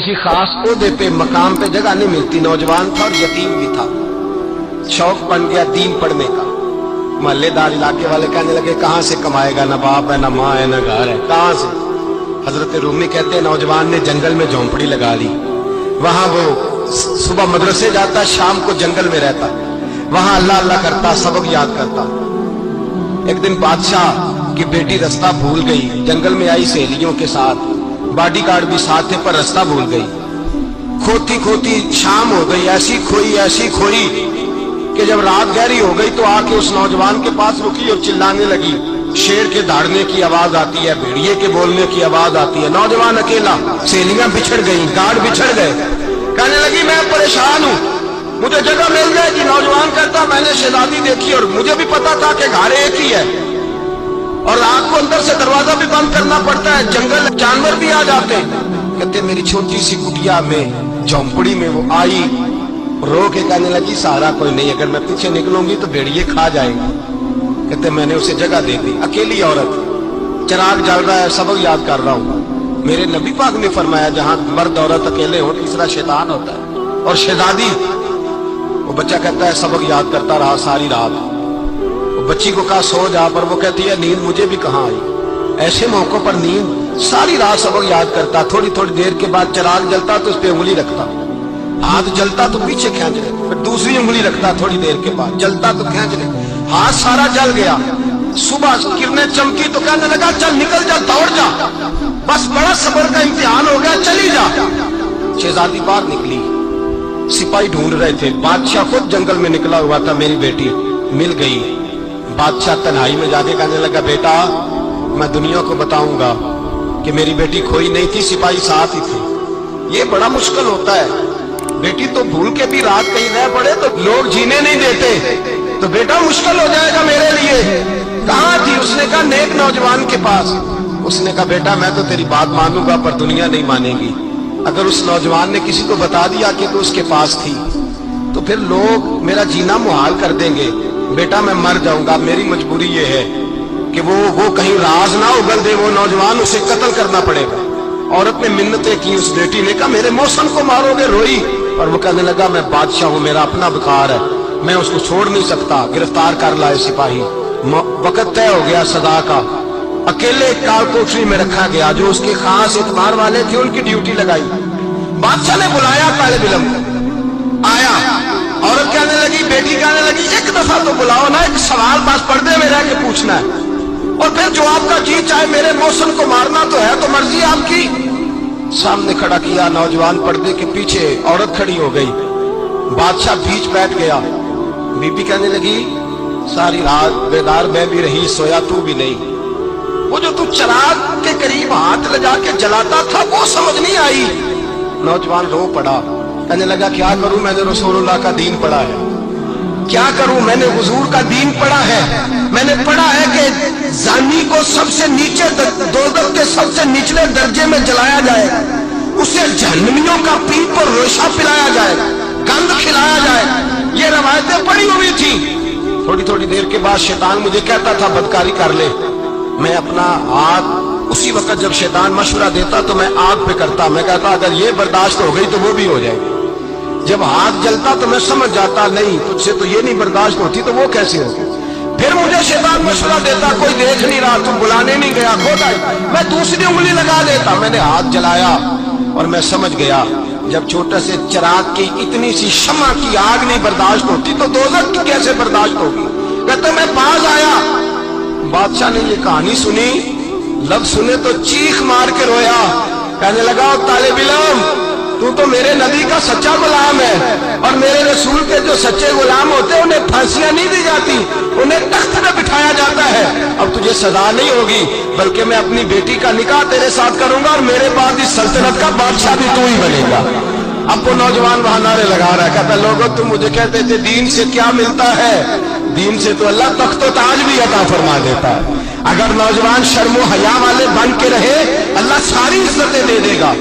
किसी खास ओहदे पे मकाम पे जगह नहीं मिलती। नौजवान था और यतीम भी था। शौक बन गया दीन पढ़ने का। मोहल्लेदार इलाके वाले कहने लगे कहां से कमाएगा, ना बाप है, ना माँ है, ना घर है, कहां से। हजरत रूमी कहते हैं नौजवान ने जंगल में झोंपड़ी लगा ली। वहां वो सुबह मदरसे जाता, शाम को जंगल में रहता, वहां अल्लाह अल्लाह करता, सबक याद करता। एक दिन बादशाह की बेटी रास्ता भूल गई, जंगल में आई सहेलियों के साथ, बॉडीगार्ड भी साथ थे, पर रास्ता भूल गई। खोती खोती शाम हो गई, ऐसी खोई कि जब रात गहरी हो गई तो आके उस नौजवान के पास रुकी और चिल्लाने लगी। शेर के दहाड़ने की आवाज आती है, भेड़िए के बोलने की आवाज आती है। नौजवान अकेला, सहेलियां बिछड़ गई, गार्ड बिछड़ गए। कहने लगी मैं परेशान हूं, मुझे जगह मिल जाएगी। नौजवान कहता मैंने शहजादी देखी और मुझे भी पता था कि घर एक ही है और रात को अंदर से दरवाजा भी बंद करना पड़ता है, जंगल जानवर भी आ जाते हैं। कहते मेरी छोटी सी कुटिया में झोंपड़ी में वो आई, रो के कहने लगी सहारा कोई नहीं, अगर मैं पीछे निकलूंगी तो भेड़िए खा जाएंगे। कहते मैंने उसे जगह दे दी। अकेली औरत, चिराग जल रहा है, सबक याद कर रहा हूं। मेरे नबी पाक ने फरमाया जहां मर्द औरत अकेले हो तीसरा शैतान होता है। और शहजादी, वो बच्चा कहता है सबक याद करता रहा सारी रात। वो बच्ची को कहा सो जा, पर वो कहती है नींद मुझे भी कहां आई। ऐसे मौकों पर नींद, सारी रात सबक याद करता। थोड़ी थोड़ी देर के बाद चिराग जलता तो उस पर उंगली रखता, हाथ जलता तो पीछे खींच ले, फिर दूसरी उंगली रखता, थोड़ी देर के बाद जलता तो खींच ले, हाथ सारा जल गया। सुबह किरणें चमकी तो कहने लगा चल निकल जा, दौड़ जा, बस बड़ा सब्र का इम्तिहान हो गया, चली जा। शहजादी बाहर निकली, सिपाही ढूंढ रहे थे। बादशाह खुद जंगल में निकला हुआ था, मेरी बेटी मिल गई। बादशाह तन्हाई में जाके कहने लगा बेटा मैं दुनिया को बताऊंगा कि मेरी बेटी खोई नहीं थी, सिपाही साथ ही थे। ये बड़ा मुश्किल होता है, बेटी तो भूल के भी रात कहीं रह पड़े तो लोग जीने नहीं देते, तो बेटा मुश्किल हो जाएगा मेरे लिए। कहां थी? उसने कहा नेक नौजवान के पास। उसने कहा बेटा मैं तो तेरी बात मानूंगा पर दुनिया नहीं मानेगी। अगर उस नौजवान ने किसी को बता दिया कि तू उसके पास थी तो फिर लोग मेरा जीना मुहाल कर देंगे। बेटा मैं मर जाऊंगा, मेरी मजबूरी ये है कि वो कहीं राज ना उगल दे वो नौजवान, उसे कत्ल करना पड़ेगा। औरत ने मिन्नतें की, उस बेटी ने कहा मेरे मौसम को मारोगे, रोई। और वो कहने लगा मैं बादशाह हूं, मेरा अपना बुखार है, मैं उसको छोड़ नहीं सकता। गिरफ्तार कर लाए सिपाही। वक्त तय हो गया सदा का। अकेले काल कोठरी में रखा गया, जो उसके खास इतबार वाले थे उनकी ड्यूटी लगाई। बादशाह ने बुलाया तालिब इल्म, आया। औरत कहने लगी, बेटी कहने लगी एक दफा तो बुलाओ ना, एक सवाल बस पर्दे में रह के पूछना है और फिर जो आपका जी चाहे। मेरे मौसम को मारना तो है, तो मर्जी आपकी। सामने खड़ा किया नौजवान, पर्दे के पीछे औरत खड़ी हो गई। बादशाह बीच बैठ गया। बीबी कहने लगी सारी रात बेदार मैं भी रही, सोया तू भी नहीं। वो जो तू चिराग के करीब हाथ लगा के जलाता था वो समझ नहीं आई। नौजवान रो पड़ा, कहने लगा क्या करूं, मैंने रसूलुल्लाह का दीन पढ़ा है, क्या करूं, मैंने हुजूर का दीन पढ़ा है। मैंने पढ़ा है कि जानी को सबसे नीचे दोज़ख के सबसे निचले दर्जे में जलाया जाएगा, उसे जहन्नमियों का पीप और रेशा पिलाया जाएगा, गंद खिलाया जाएगा। ये रवायतें पड़ी हुई थी। थोड़ी थोड़ी देर के बाद शैतान मुझे कहता था बदकारी कर ले। मैं अपना हाथ उसी वक्त जब शैतान मशवरा देता तो मैं आग पे करता। मैं कहता अगर ये बर्दाश्त हो गई तो वो भी हो जाएगी। जब हाथ जलता तो मैं समझ जाता नहीं तुझसे तो ये नहीं बर्दाश्त होती तो वो कैसे होगी। फिर मुझे शैतान मशवरा देता कोई देख नहीं रहा, तुम बुलाने नहीं गया, खोदा, मैं दूसरी उंगली लगा देता। मैंने हाथ जलाया और मैं समझ गया जब छोटे से चिराग की इतनी सी शमा की आग नहीं बर्दाश्त होती तो दोज़ख की कैसे बर्दाश्त होगी। कहते मैं पास आया, बादशाह ने ये कहानी सुनी, लफ्ज सुने तो चीख मार के रोया। कहने लगा तालिब इल्म तू तो मेरे नबी का सच्चा गुलाम है और मेरे रसूल के जो सच्चे गुलाम होते हैं उन्हें फांसियां नहीं दी जाती, उन्हें तख्त पे बिठाया जाता है। अब तुझे सजा नहीं होगी बल्कि मैं अपनी बेटी का निकाह तेरे साथ करूंगा और मेरे बाद इस सल्तनत का बादशाह भी तू ही बनेगा। अब वो नौजवान वहां नारे लगा रहा है, कहता लोगों तुम मुझे कहते थे दीन से क्या मिलता है, दीन से तो अल्लाह तख्त ताज भी अता फरमा देता है। अगर नौजवान शर्मो हया वाले बन के रहे अल्लाह सारी इज्जतें दे देगा।